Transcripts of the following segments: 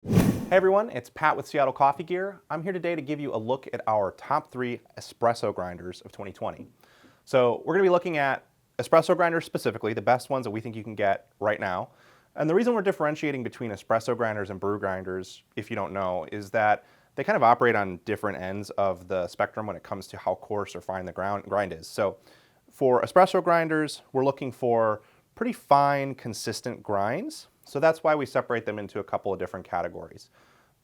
Hey everyone, it's Pat with Seattle Coffee Gear. I'm here today to give you a look at our top 3 espresso grinders of 2020. So we're going to be looking at espresso grinders specifically, the best ones that we think you can get right now. And the reason we're differentiating between espresso grinders and brew grinders, if you don't know, is that they kind of operate on different ends of the spectrum when it comes to how coarse or fine the grind is. So for espresso grinders, we're looking for pretty fine, consistent grinds. So that's why we separate them into a couple of different categories.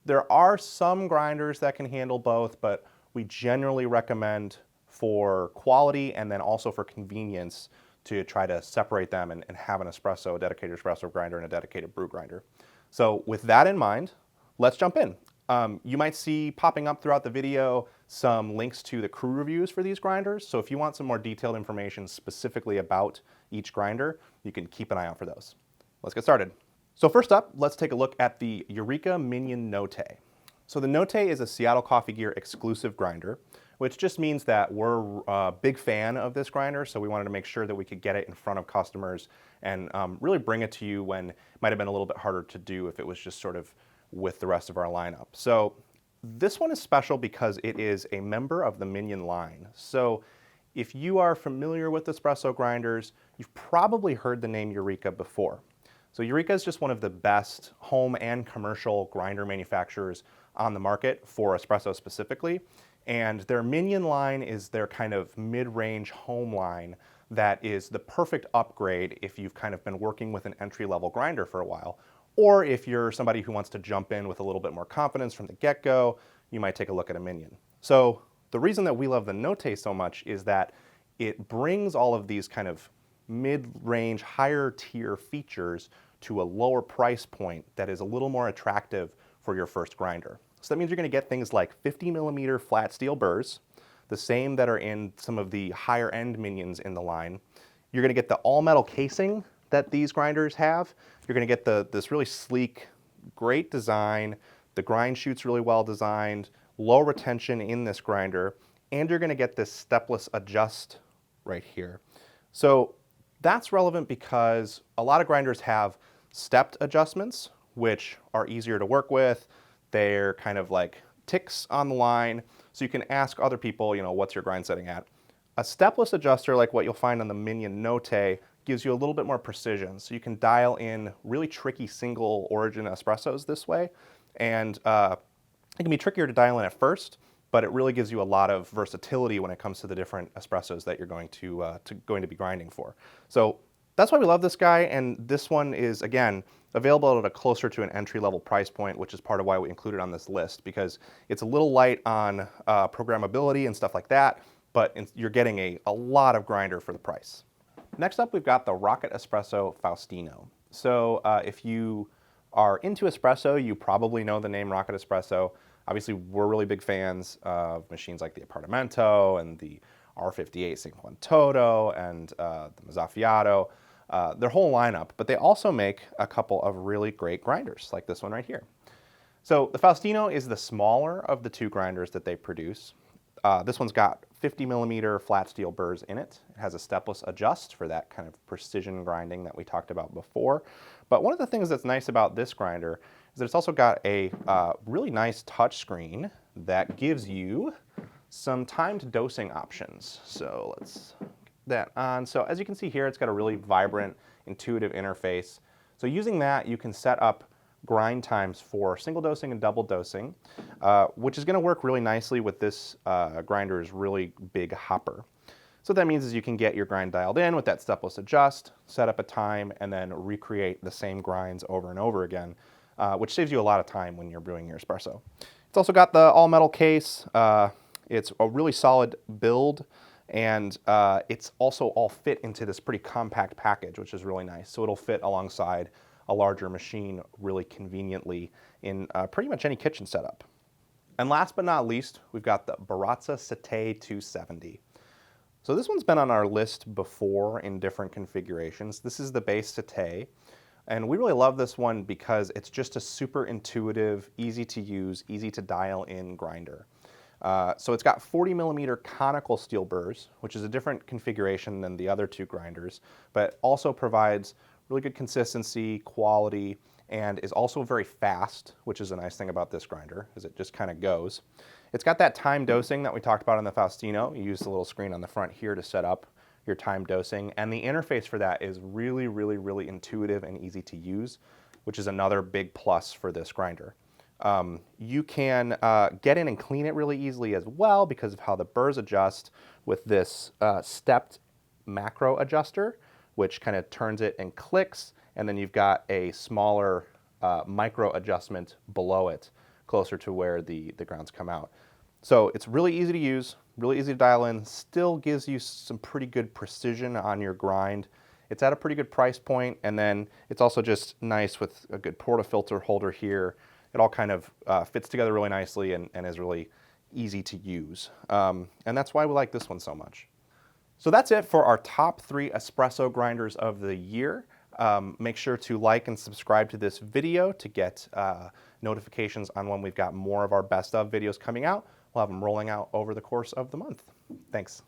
There are some grinders that can handle both, but we generally recommend for quality and then also for convenience to try to separate them and have an espresso, a dedicated espresso grinder and a dedicated brew grinder. So with that in mind, let's jump in. You might see popping up throughout the video some links to the crew reviews for these grinders. So if you want some more detailed information specifically about each grinder, you can keep an eye out for those. Let's get started. So first up, let's take a look at the Eureka Minion Note. So the Note is a Seattle Coffee Gear exclusive grinder, which just means that we're a big fan of this grinder, so we wanted to make sure that we could get it in front of customers and really bring it to you when it might have been a little bit harder to do if it was just sort of with the rest of our lineup. So this one is special because it is a member of the Minion line. So if you are familiar with espresso grinders, you've probably heard the name Eureka before. So Eureka is just one of the best home and commercial grinder manufacturers on the market for espresso specifically. And their Minion line is their kind of mid-range home line that is the perfect upgrade if you've kind of been working with an entry-level grinder for a while. Or if you're somebody who wants to jump in with a little bit more confidence from the get-go, you might take a look at a Minion. So the reason that we love the Note so much is that it brings all of these kind of mid-range, higher tier features to a lower price point that is a little more attractive for your first grinder. So that means you're going to get things like 50mm flat steel burrs, the same that are in some of the higher end Minions in the line. You're going to get the all metal casing that these grinders have. You're going to get this really sleek, great design. The grind chute's really well designed, low retention in this grinder, and you're going to get this stepless adjust right here. So that's relevant because a lot of grinders have stepped adjustments, which are easier to work with. They're kind of like ticks on the line, so you can ask other people, what's your grind setting at? A stepless adjuster, like what you'll find on the Minion Note, gives you a little bit more precision. So you can dial in really tricky single origin espressos this way. And it can be trickier to dial in at first, but it really gives you a lot of versatility when it comes to the different espressos that you're going to be grinding for. So that's why we love this guy, and this one is, again, available at a closer to an entry-level price point, which is part of why we included it on this list, because it's a little light on programmability and stuff like that, but you're getting a lot of grinder for the price. Next up, we've got the Rocket Espresso Faustino. So if you are into espresso, you probably know the name Rocket Espresso. Obviously, we're really big fans of machines like the Apartamento and the R58 Cinquantoto and the Mozzafiato, their whole lineup, but they also make a couple of really great grinders, like this one right here. So the Faustino is the smaller of the two grinders that they produce. This one's got 50mm flat steel burrs in it. It has a stepless adjust for that kind of precision grinding that we talked about before. But one of the things that's nice about this grinder is that it's also got a really nice touch screen that gives you some timed dosing options. So let's get that on. So as you can see here, it's got a really vibrant, intuitive interface. So using that, you can set up grind times for single dosing and double dosing, which is going to work really nicely with this grinder's really big hopper. So what that means is you can get your grind dialed in with that stepless adjust, set up a time, and then recreate the same grinds over and over again, which saves you a lot of time when you're brewing your espresso. It's also got the all metal case. It's a really solid build, and it's also all fit into this pretty compact package, which is really nice. So it'll fit alongside a larger machine really conveniently in pretty much any kitchen setup. And last but not least, we've got the Baratza Sete 270. So this one's been on our list before in different configurations. This is the base Sete, and we really love this one because it's just a super intuitive, easy to use, easy to dial in grinder. So it's got 40mm conical steel burrs, which is a different configuration than the other two grinders, but also provides really good consistency, quality, and is also very fast, which is a nice thing about this grinder, is it just kind of goes. It's got that time dosing that we talked about on the Faustino. You use the little screen on the front here to set up your time dosing, and the interface for that is really, really, really intuitive and easy to use, which is another big plus for this grinder. You can get in and clean it really easily as well because of how the burrs adjust with this stepped macro adjuster, which kind of turns it and clicks, and then you've got a smaller micro adjustment below it, closer to where the grounds come out. So it's really easy to use, really easy to dial in, still gives you some pretty good precision on your grind. It's at a pretty good price point, and then it's also just nice with a good portafilter holder here. It all kind of fits together really nicely and is really easy to use. And that's why we like this one so much. So that's it for our top 3 espresso grinders of the year. Make sure to like and subscribe to this video to get notifications on when we've got more of our best of videos coming out. We'll have them rolling out over the course of the month. Thanks.